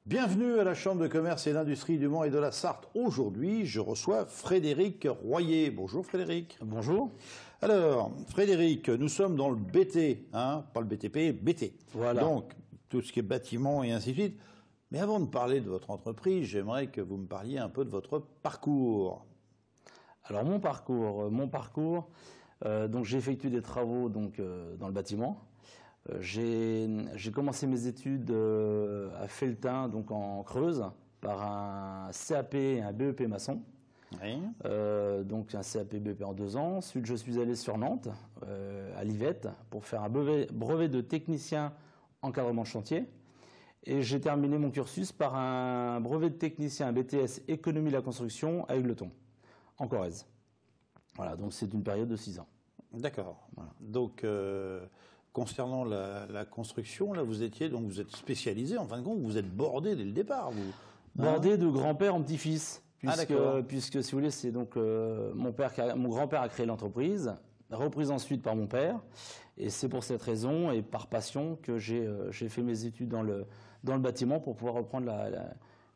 Bienvenue à la Chambre de commerce et d'industrie du Mans et de la Sarthe. Aujourd'hui, je reçois Frédéric Royer. Bonjour Frédéric. Bonjour. Alors, Frédéric, nous sommes dans le BT, pas le BTP, BT. Voilà. Donc, tout ce qui est bâtiment et ainsi de suite. Mais avant de parler de votre entreprise, j'aimerais que vous me parliez un peu de votre parcours. Alors mon parcours, donc j'ai effectué des travaux dans le bâtiment. J'ai commencé mes études à Felletin, donc en Creuse, par un CAP et un BEP maçon. Oui. Donc un CAP BEP en 2 ans. Ensuite, je suis allé sur Nantes, à l'IVET, pour faire un brevet de technicien encadrement de chantier. Et j'ai terminé mon cursus par un brevet de technicien, un BTS économie de la construction à Égletons, en Corrèze. Voilà, donc c'est une période de 6 ans. D'accord. Voilà. Donc, concernant la construction, là, vous êtes spécialisé, en fin de compte, vous êtes bordé dès le départ, vous. Bordé de grand-père en petit-fils, puisque, si vous voulez, c'est donc mon grand-père a créé l'entreprise, reprise ensuite par mon père, et c'est pour cette raison et par passion que j'ai fait mes études dans le bâtiment pour pouvoir reprendre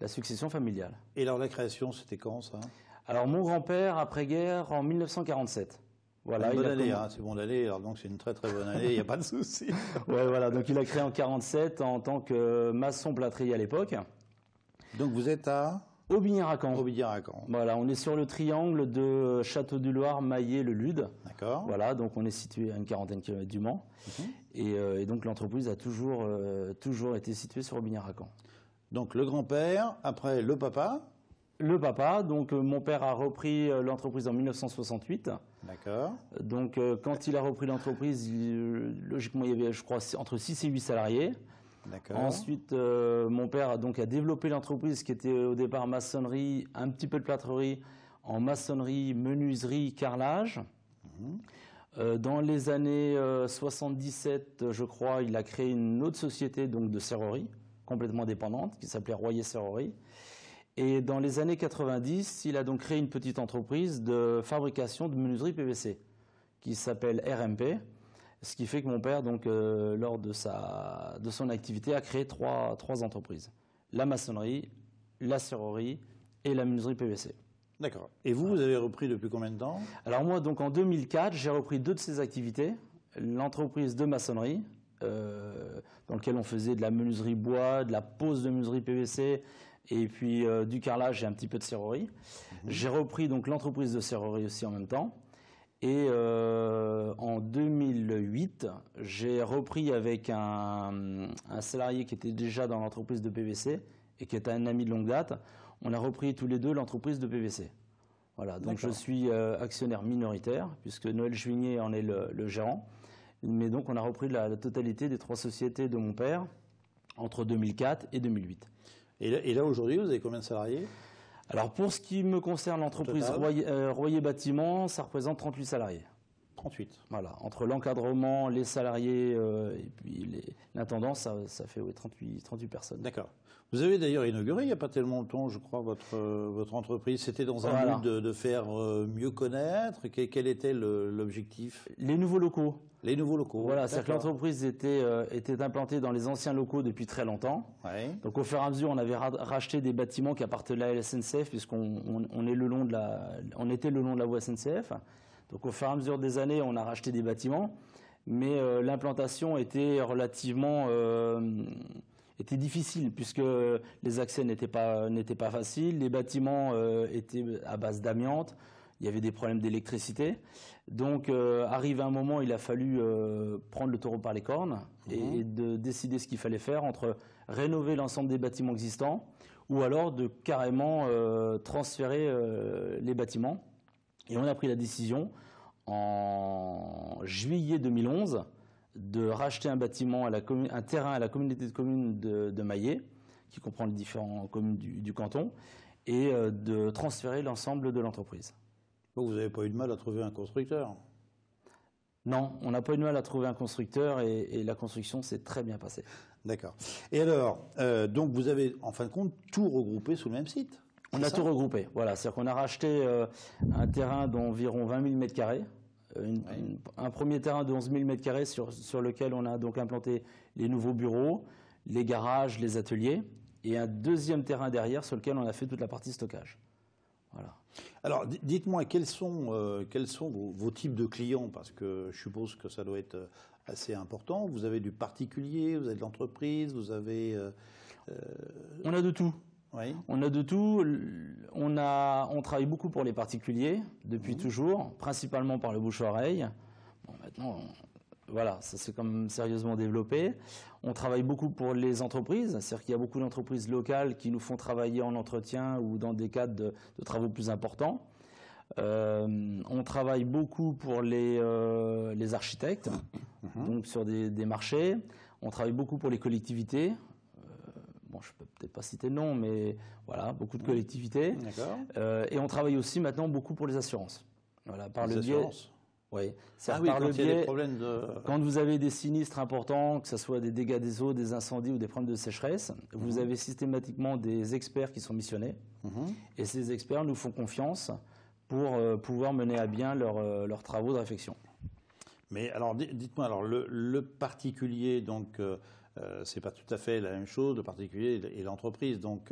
la succession familiale. Et alors la création, c'était quand ça? Alors mon grand-père, après-guerre, en 1947. Voilà, une bonne année, c'est bon d'année, alors donc c'est une très très bonne année, il n'y a pas de souci. Ouais, voilà, donc il a créé en 47 en tant que maçon plâtrier à l'époque. Donc vous êtes à Aubigny-Racan. Aubigny-Racan. Voilà, on est sur le triangle de Château-du-Loir, Maillé, le Lude. D'accord. Voilà, donc on est situé à une 40aine de kilomètres du Mans. Et donc l'entreprise a toujours été située sur Aubigny-Racan. Donc le grand-père, après le papa. Le papa, donc mon père a repris l'entreprise en 1968. D'accord. Donc quand il a repris l'entreprise, logiquement il y avait, je crois, entre 6 et 8 salariés. D'accord. Ensuite, mon père a développé l'entreprise qui était au départ maçonnerie, un petit peu de plâtrerie, en maçonnerie, menuiserie, carrelage. Dans les années 77, je crois, il a créé une autre société donc de serrerie, complètement dépendante, qui s'appelait Royer Serrerie. Et dans les années 90, il a donc créé une petite entreprise de fabrication de menuiserie PVC, qui s'appelle RMP. Ce qui fait que mon père, donc, lors de son activité, a créé trois entreprises. La maçonnerie, la serrerie et la menuiserie PVC. D'accord. Et vous avez repris depuis combien de temps? Alors moi, donc en 2004, j'ai repris 2 de ces activités. L'entreprise de maçonnerie, dans laquelle on faisait de la menuiserie bois, de la pose de menuiserie PVC, et puis du carrelage et un petit peu de serrerie. J'ai repris donc l'entreprise de serrerie aussi en même temps. Et en 2008, j'ai repris avec un salarié qui était déjà dans l'entreprise de PVC et qui était un ami de longue date. On a repris tous les deux l'entreprise de PVC. Voilà, donc je suis actionnaire minoritaire puisque Noël Juigné en est le gérant. Mais donc on a repris la totalité des 3 sociétés de mon père entre 2004 et 2008. Et là aujourd'hui, vous avez combien de salariés? Alors pour ce qui me concerne, l'entreprise Royer Bâtiment, ça représente 38 salariés. 38. Voilà, entre l'encadrement, les salariés et puis l'intendant, ça fait 38 personnes. D'accord. Vous avez d'ailleurs inauguré il n'y a pas tellement longtemps, je crois, votre entreprise. C'était dans un but de faire mieux connaître. Quel était l'objectif? Les nouveaux locaux. Les nouveaux locaux. Voilà, c'est-à-dire que l'entreprise était implantée dans les anciens locaux depuis très longtemps. Ouais. Donc au fur et à mesure, on avait racheté des bâtiments qui appartenaient à la SNCF puisqu'on était le long de la voie SNCF. Donc au fur et à mesure des années, on a racheté des bâtiments, mais l'implantation était relativement difficile puisque les accès n'étaient pas faciles, les bâtiments étaient à base d'amiante. Il y avait des problèmes d'électricité. Donc, arrivé un moment, il a fallu prendre le taureau par les cornes et de décider ce qu'il fallait faire entre rénover l'ensemble des bâtiments existants ou alors de carrément transférer les bâtiments. Et on a pris la décision en juillet 2011 de racheter un bâtiment, un terrain à la communauté de communes de Maillé, qui comprend les différentes communes du canton, et de transférer l'ensemble de l'entreprise. Vous n'avez pas eu de mal à trouver un constructeur? Non, on n'a pas eu de mal à trouver un constructeur et la construction s'est très bien passée. D'accord. Et alors, donc vous avez en fin de compte tout regroupé sous le même site? On a tout regroupé, voilà. C'est-à-dire qu'on a racheté un terrain d'environ 20 000 m², un premier terrain de 11 000 m² sur lequel on a donc implanté les nouveaux bureaux, les garages, les ateliers. et un deuxième terrain derrière sur lequel on a fait toute la partie stockage. Voilà. Alors, dites-moi, quels sont vos types de clients? Parce que je suppose que ça doit être assez important. Vous avez du particulier, vous avez de l'entreprise, vous avez... On a de tout. Oui. On a de tout. On travaille beaucoup pour les particuliers depuis toujours, principalement par le bouche-oreille. Bon, maintenant, voilà, ça s'est quand même sérieusement développé. On travaille beaucoup pour les entreprises, c'est-à-dire qu'il y a beaucoup d'entreprises locales qui nous font travailler en entretien ou dans des cadres de travaux plus importants. On travaille beaucoup pour les architectes, donc sur des marchés. On travaille beaucoup pour les collectivités. Bon, je ne peux peut-être pas citer le nom, mais voilà, beaucoup de collectivités. Et on travaille aussi maintenant beaucoup pour les assurances. Voilà, par le biais. Oui, par le biais, il y a des problèmes quand vous avez des sinistres importants, que ce soit des dégâts des eaux, des incendies ou des problèmes de sécheresse, vous avez systématiquement des experts qui sont missionnés. Et ces experts nous font confiance pour pouvoir mener à bien leurs travaux de réfection. Mais alors, dites-moi, alors le particulier, donc, c'est pas tout à fait la même chose, le particulier et l'entreprise. Donc,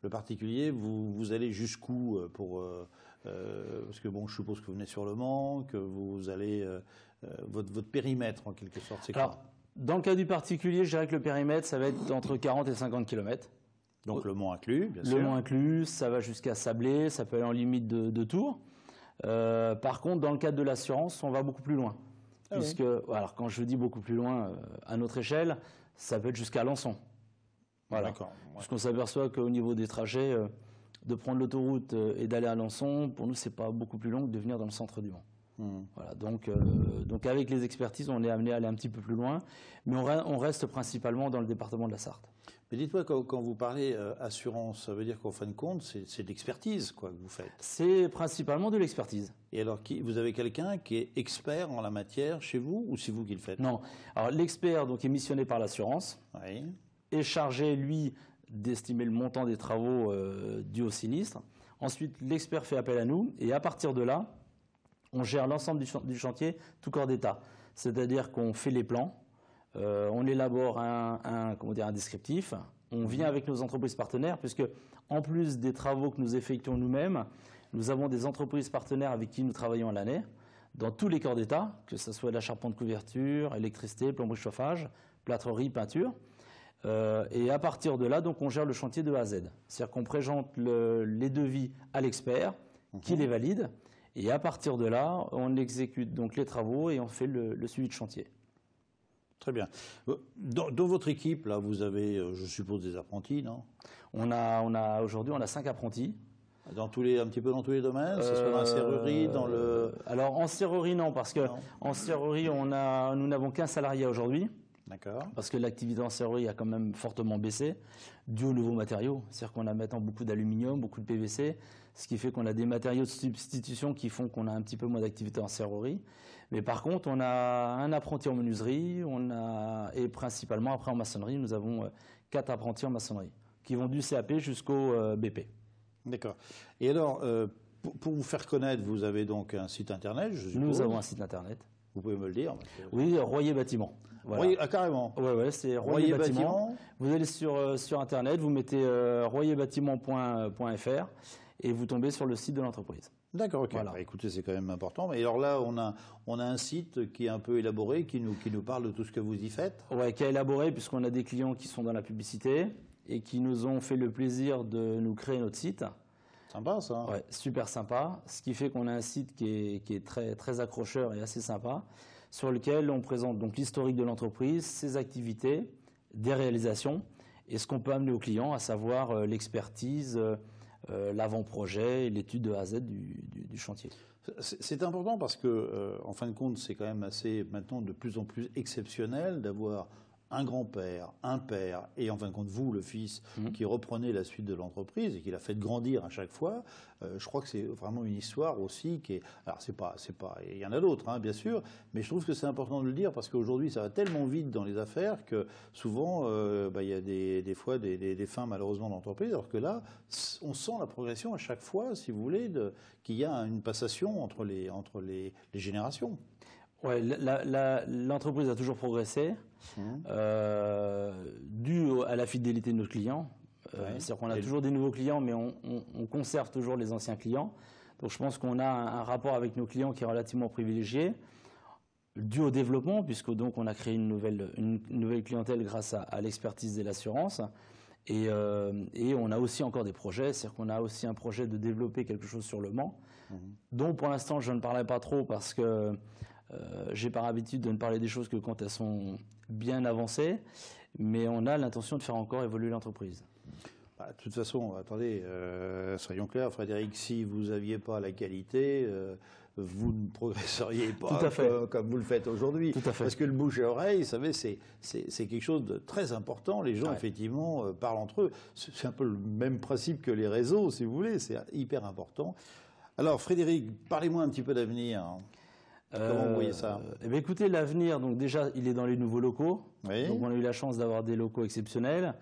le particulier, vous allez jusqu'où pour parce que bon, je suppose que vous venez sur Le Mans, que vous allez votre périmètre en quelque sorte, c'est quoi? Dans le cas du particulier, je dirais que le périmètre, ça va être entre 40 et 50 km. Donc Le Mans inclus, bien sûr. Le Mans inclus, ça va jusqu'à Sablé, ça peut aller en limite de Tours. Par contre, dans le cadre de l'assurance, on va beaucoup plus loin. Puisque, alors quand je dis beaucoup plus loin, à notre échelle, ça peut être jusqu'à Alençon. Voilà. Puisqu'on s'aperçoit qu'au niveau des trajets, de prendre l'autoroute et d'aller à Alençon, pour nous, c'est pas beaucoup plus long que de venir dans le centre du Mans. Voilà, donc avec les expertises, on est amené à aller un petit peu plus loin, mais on reste principalement dans le département de la Sarthe. Mais dites-moi, quand vous parlez assurance, ça veut dire qu'en fin de compte, c'est de l'expertise quoi, que vous faites? C'est principalement de l'expertise. Et alors, vous avez quelqu'un qui est expert en la matière chez vous, ou c'est vous qui le faites? Non. Alors, l'expert donc, est missionné par l'assurance, est chargé, lui, d'estimer le montant des travaux dus au sinistre. Ensuite, l'expert fait appel à nous, et à partir de là, on gère l'ensemble du chantier, tout corps d'état. C'est-à-dire qu'on fait les plans, on élabore un descriptif, on vient avec nos entreprises partenaires, puisque en plus des travaux que nous effectuons nous-mêmes, nous avons des entreprises partenaires avec qui nous travaillons à l'année, dans tous les corps d'état, que ce soit la charpente couverture, électricité, plomberie chauffage, plâtrerie, peinture. Et à partir de là, donc, on gère le chantier de A à Z. C'est-à-dire qu'on présente les devis à l'expert, qui les valide, et à partir de là, on exécute donc les travaux et on fait le suivi de chantier. Très bien. Dans votre équipe, là, vous avez, je suppose, des apprentis, non? Aujourd'hui, on a 5 apprentis. Un petit peu dans tous les domaines, que ce soit dans la serrurerie, dans le... Alors, en serrurerie, non, parce qu'en serrurerie, nous n'avons qu'un salarié aujourd'hui. D'accord. Parce que l'activité en serrurerie a quand même fortement baissé, dû aux nouveaux matériaux. C'est-à-dire qu'on a maintenant beaucoup d'aluminium, beaucoup de PVC, ce qui fait qu'on a des matériaux de substitution qui font qu'on a un petit peu moins d'activité en serrurerie. Mais par contre, on a un apprenti en menuiserie, et principalement après en maçonnerie, nous avons 4 apprentis en maçonnerie, qui vont du CAP jusqu'au BP. D'accord. Et alors, pour vous faire connaître, vous avez donc un site internet, je suppose? Nous avons un site internet. Vous pouvez me le dire? Oui, Royer Bâtiment. Voilà. Carrément. Oui, c'est Royer Bâtiment. Vous allez sur internet, vous mettez royerbâtiment.fr et vous tombez sur le site de l'entreprise. D'accord, ok. Voilà. Écoutez, c'est quand même important. Mais alors là, on a un site qui est un peu élaboré, qui nous parle de tout ce que vous y faites. Oui, qui est élaboré puisqu'on a des clients qui sont dans la publicité et qui nous ont fait le plaisir de nous créer notre site. Sympa, ça. Ouais, super sympa. Ce qui fait qu'on a un site qui est très, très accrocheur et assez sympa, sur lequel on présente donc l'historique de l'entreprise, ses activités, des réalisations et ce qu'on peut amener aux clients, à savoir l'expertise, l'avant-projet et l'étude de A à Z du chantier. C'est important parce que, en fin de compte, c'est quand même assez maintenant de plus en plus exceptionnel d'avoir un grand-père, un père, et en fin de compte, vous, le fils, qui reprenez la suite de l'entreprise et qui l'a fait grandir à chaque fois. Je crois que c'est vraiment une histoire aussi qui est... Alors, il y en a d'autres, hein, bien sûr, mais je trouve que c'est important de le dire parce qu'aujourd'hui, ça va tellement vite dans les affaires que souvent, il y a des fois des fins, malheureusement, d'entreprise, alors que là, on sent la progression à chaque fois, si vous voulez, qu'il y a une passation entre les générations. Ouais, l'entreprise a toujours progressé, dû à la fidélité de nos clients. C'est-à-dire qu'on a toujours des nouveaux clients, mais on conserve toujours les anciens clients. Donc je pense qu'on a un rapport avec nos clients qui est relativement privilégié, dû au développement, puisque donc on a créé une nouvelle clientèle grâce à l'expertise de l'assurance. Et on a aussi encore des projets, c'est-à-dire qu'on a aussi un projet de développer quelque chose sur le Mans, dont pour l'instant je ne parlais pas trop parce que j'ai par habitude de ne parler des choses que quand elles sont bien avancées, mais on a l'intention de faire encore évoluer l'entreprise. De toute façon, attendez, soyons clairs, Frédéric, si vous n'aviez pas la qualité, vous ne progresseriez pas comme vous le faites aujourd'hui. Parce que le bouche à oreille, vous savez, c'est quelque chose de très important. Les gens, effectivement, parlent entre eux. C'est un peu le même principe que les réseaux, si vous voulez. C'est hyper important. Alors, Frédéric, parlez-moi un petit peu d'avenir. Comment vous voyez ça? Écoutez, l'avenir, donc déjà, il est dans les nouveaux locaux. Oui. Donc, on a eu la chance d'avoir des locaux exceptionnels.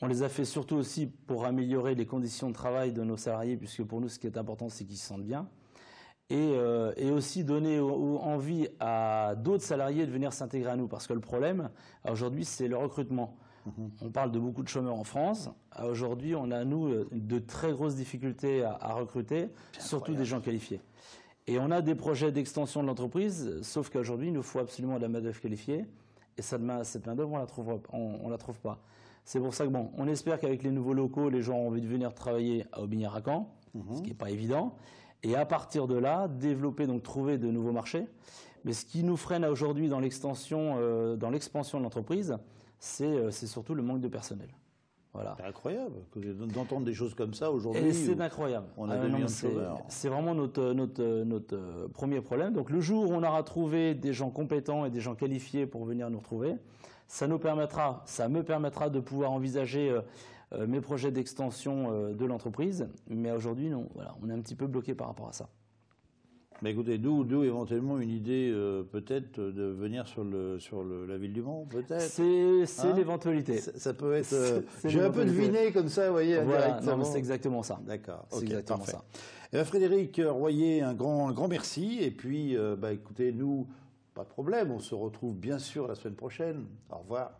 On les a fait surtout aussi pour améliorer les conditions de travail de nos salariés, puisque pour nous, ce qui est important, c'est qu'ils se sentent bien. Et aussi donner envie à d'autres salariés de venir s'intégrer à nous. Parce que le problème, aujourd'hui, c'est le recrutement. On parle de beaucoup de chômeurs en France. Aujourd'hui, on a, nous, de très grosses difficultés à recruter, surtout des gens qualifiés. Et on a des projets d'extension de l'entreprise, sauf qu'aujourd'hui, il nous faut absolument de la main-d'œuvre qualifiée. Et cette main-d'œuvre, on la trouve pas. C'est pour ça que, bon, on espère qu'avec les nouveaux locaux, les gens ont envie de venir travailler à Aubigny-Racan, ce qui n'est pas évident. Et à partir de là, développer, donc trouver de nouveaux marchés. Mais ce qui nous freine aujourd'hui dans l'expansion de l'entreprise, c'est surtout le manque de personnel. Voilà. C'est incroyable d'entendre des choses comme ça aujourd'hui. Et c'est incroyable. On a 2 millions de chômeurs. C'est vraiment notre premier problème. Donc le jour où on aura trouvé des gens compétents et des gens qualifiés pour venir nous retrouver, ça me permettra de pouvoir envisager mes projets d'extension de l'entreprise. Mais aujourd'hui, non. Voilà, on est un petit peu bloqué par rapport à ça. Mais écoutez, d'où éventuellement une idée peut-être de venir sur la ville du Mans, peut-être. C'est l'éventualité. Ça peut être. J'ai un peu deviné comme ça, vous voyez. Voilà, non, c'est exactement ça. D'accord. C'est exactement ça. Eh bien, Frédéric Royer, un grand merci. Et puis, écoutez, nous, pas de problème, on se retrouve bien sûr la semaine prochaine. Au revoir.